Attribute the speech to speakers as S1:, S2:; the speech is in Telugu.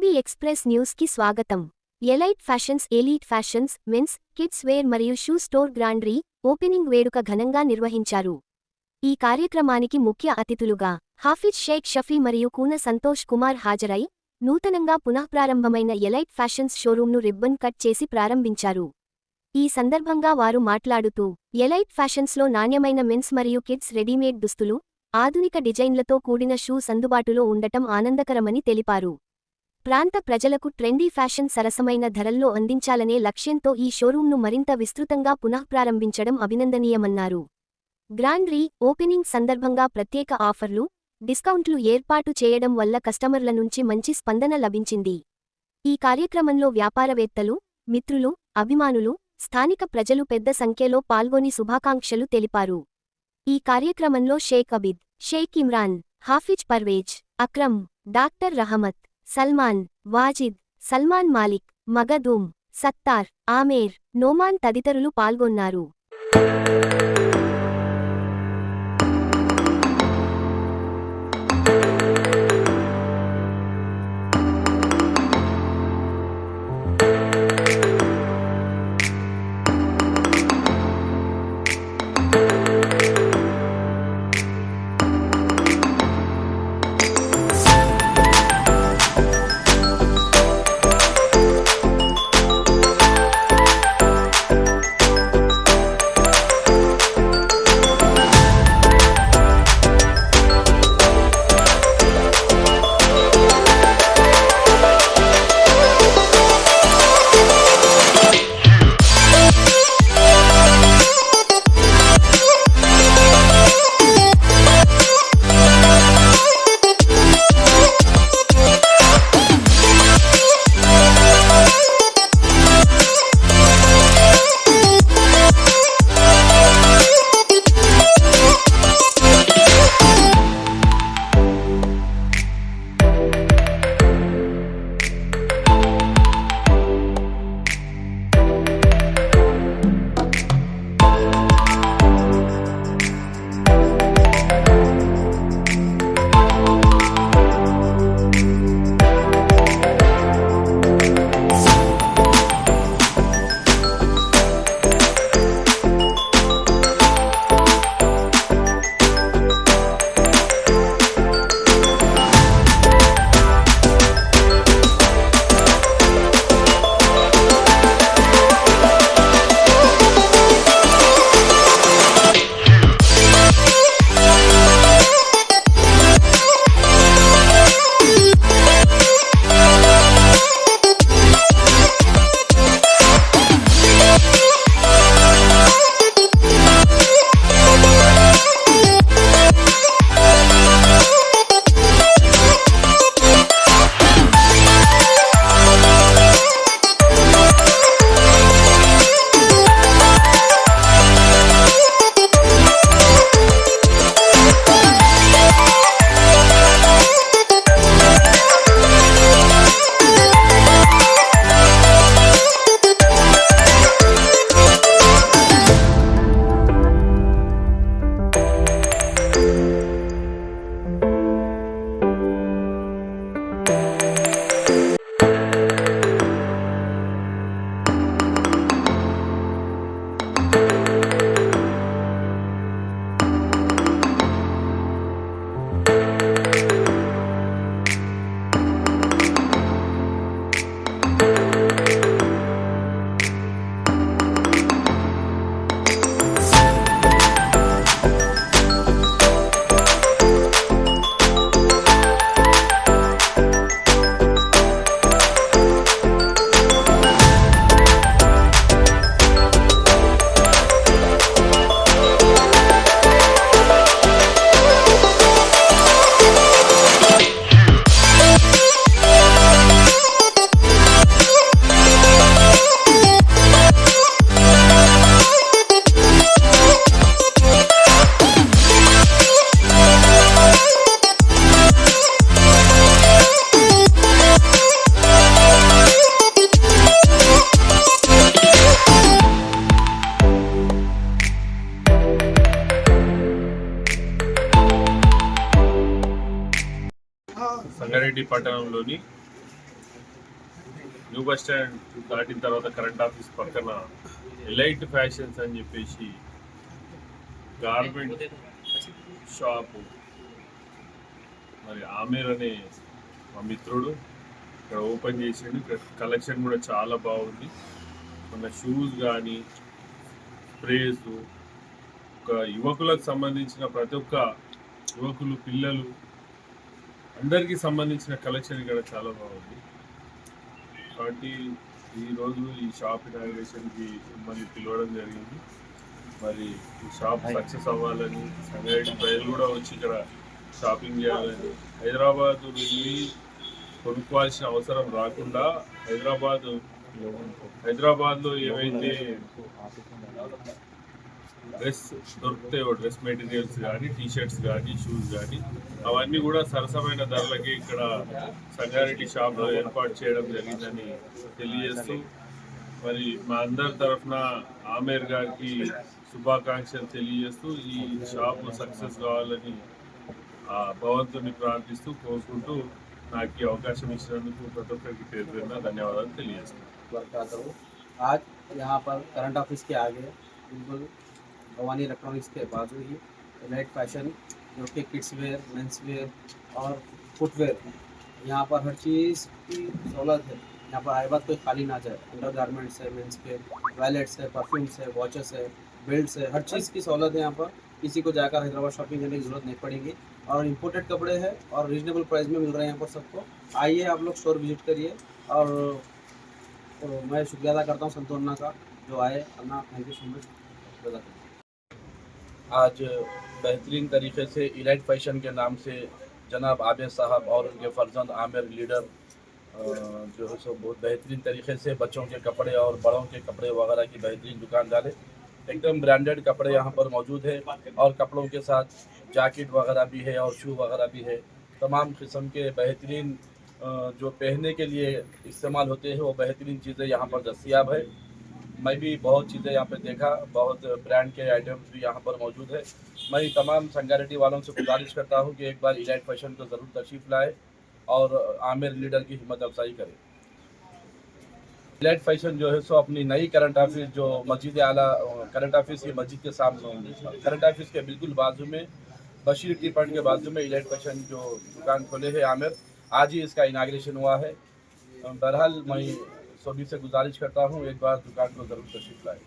S1: టీవీ ఎక్స్ప్రెస్ న్యూస్కి స్వాగతం. Elite fashions elite fashions men's, kids wear మరియు shoe store grand reopening వేడుక ఘనంగా నిర్వహించారు. ఈ కార్యక్రమానికి ముఖ్య అతిథులుగా హాఫిజ్ షేక్ షఫీ మరియు కూన సంతోష్ కుమార్ హాజరై నూతనంగా పునఃప్రారంభమైన ఎలైట్ ఫ్యాషన్స్ షోరూంను రిబ్బన్ కట్ చేసి ప్రారంభించారు. ఈ సందర్భంగా వారు మాట్లాడుతూ, ఎలైట్ ఫ్యాషన్స్లో నాణ్యమైన మెన్స్ మరియు కిడ్స్ రెడీమేడ్ దుస్తులు, ఆధునిక డిజైన్లతో కూడిన షూస్ అందుబాటులో ఉండటం ఆనందకరమని తెలిపారు. ప్రాంత ప్రజలకు ట్రెండీ ఫ్యాషన్ సరసమైన ధరల్లో అందించాలనే లక్ష్యంతో ఈ షోరూంను మరింత విస్తృతంగా పునఃప్రారంభించడం అభినందనీయమన్నారు. గ్రాండ్ రీ ఓపెనింగ్ సందర్భంగా ప్రత్యేక ఆఫర్లు, డిస్కౌంట్లు ఏర్పాటు చేయడం వల్ల కస్టమర్ల నుంచి మంచి స్పందన లభించింది. ఈ కార్యక్రమంలో వ్యాపారవేత్తలు, మిత్రులు, అభిమానులు, స్థానిక ప్రజలు పెద్ద సంఖ్యలో పాల్గొని శుభాకాంక్షలు తెలిపారు. ఈ కార్యక్రమంలో షేక్ అబిద్, షేక్ ఇమ్రాన్, హాఫిజ్ పర్వేజ్, అక్రమ్, డాక్టర్ రహమత్, సల్మాన్, వాజిద్, సల్మాన్ మాలిక్, మగదూమ్, సత్తార్, ఆమేర్, నోమాన్ తదితరులు పాల్గొన్నారు.
S2: సంగారెడ్డి పట్టణంలోని న్యూ బస్ స్టాండ్ దాటిన తర్వాత కరెంట్ ఆఫీస్ పక్కన ఎలైట్ ఫ్యాషన్స్ అని చెప్పేసి గార్మెంట్ షాపు మరి ఆమీర్ అనే మా మిత్రుడు ఇక్కడ ఓపెన్ చేసిండు. ఇక్కడ కలెక్షన్ కూడా చాలా బాగుంది. మన షూస్ కానీ స్ప్రేస్, ఒక యువకులకు సంబంధించిన ప్రతి ఒక్క యువకులు పిల్లలు అందరికీ సంబంధించిన కలెక్షన్ ఇక్కడ చాలా బాగుంది. కాబట్టి ఈరోజు ఈ షాప్ ఇనాగ్రేషన్కి మిమ్మల్ని పిలవడం జరిగింది. మరి ఈ షాప్ సక్సెస్ అవ్వాలని, సంగారెడ్డి ప్రజలు కూడా వచ్చి ఇక్కడ షాపింగ్ చేయాలని, హైదరాబాద్ వెళ్ళి కొనుక్కోవాల్సిన అవసరం రాకుండా హైదరాబాద్లో ఏవైతే డ్రెస్ దొరుకుతాయో, డ్రెస్ మెటీరియల్స్ కానీ, టీషర్ట్స్ కానీ, షూస్ కానీ, అవన్నీ కూడా సరసమైన ధరలకి ఇక్కడ సంగారెడ్డి షాప్లో ఏర్పాటు చేయడం జరిగిందని తెలియజేస్తూ, మరి మా అందరి తరఫున ఆమేర్ గారికి శుభాకాంక్షలు తెలియజేస్తూ ఈ షాప్ సక్సెస్ కావాలని భగవంతుని ప్రార్థిస్తూ కోరుకుంటూ నాకు ఈ అవకాశం ఇచ్చినందుకు ప్రతి ఒక్కరికి పేరు పేరున ధన్యవాదాలు తెలియజేస్తున్నాను.
S3: आज यहाँ पर करंट ऑफिस के आगे बिल्कुल भवानी इलेक्ट्रॉनिक्स के बाजू ही एलाइट फैशन, जो कि किड्स वेयर, मेंस वेयर और फुटवेयर, यहाँ पर हर चीज़ की सहूलत है। यहाँ पर आए बात कोई खाली ना जाए। अंडर गारमेंट्स है, मेंस के वैलेट्स है, परफ्यूम्स है, वॉचेस है, बेल्ट्स है, हर चीज़ की सहूलत है यहाँ पर। किसी को जाकर हैदराबाद शॉपिंग करने की ज़रूरत नहीं पड़ेगी और इम्पोर्टेड कपड़े हैं और रीजनेबल प्राइस में मिल रहे हैं यहाँ पर सबको। आइए आप लोग स्टोर विजिट करिए। और तो मैं शुक्रिया अदा करता हूँ संतोन्ना का जो आए। अन्ना, थैंक यू सो मच।
S4: आज बेहतरीन तरीके से इलाइट फैशन के नाम से जनाब आबिद साहब और उनके फर्जंद आमिर लीडर जो है सो बहुत बेहतरीन तरीके से बच्चों के कपड़े और बड़ों के कपड़े वगैरह की बेहतरीन दुकान डाले। एकदम ब्रांडेड कपड़े यहाँ पर मौजूद है और कपड़ों के साथ जैकेट वगैरह भी है और शू वगैरह भी है। तमाम किस्म के बेहतरीन जो पहनने के लिए इस्तेमाल होते हैं वो बेहतरीन चीज़ें यहाँ पर दस्तियाब है। मैं भी बहुत चीज़ें यहाँ पे देखा, बहुत ब्रांड के आइटम्स भी यहाँ पर मौजूद है। मैं तमाम संगारेड्डी वालों से गुजारिश करता हूँ कि एक बार इलाइट फैशन को ज़रूर तशरीफ़ लाए और आमिर लीडर की हिम्मत अफजाई करें। इलाइट फैशन जो है सो अपनी नई करंट ऑफिस जो मस्जिद आला करंट ऑफिस की मस्जिद के सामने, करंट ऑफिस के बिल्कुल बाजू में, बशीर टी पॉइंट के बाजू में इलाइट फैशन जो दुकान खोले है आमिर, आज ही इसका इनाग्रेशन हुआ है। बहरहाल मैं सभी से गुजारिश करता हूँ एक बार दुकान को ज़रूर तशरीफ़ लाएं।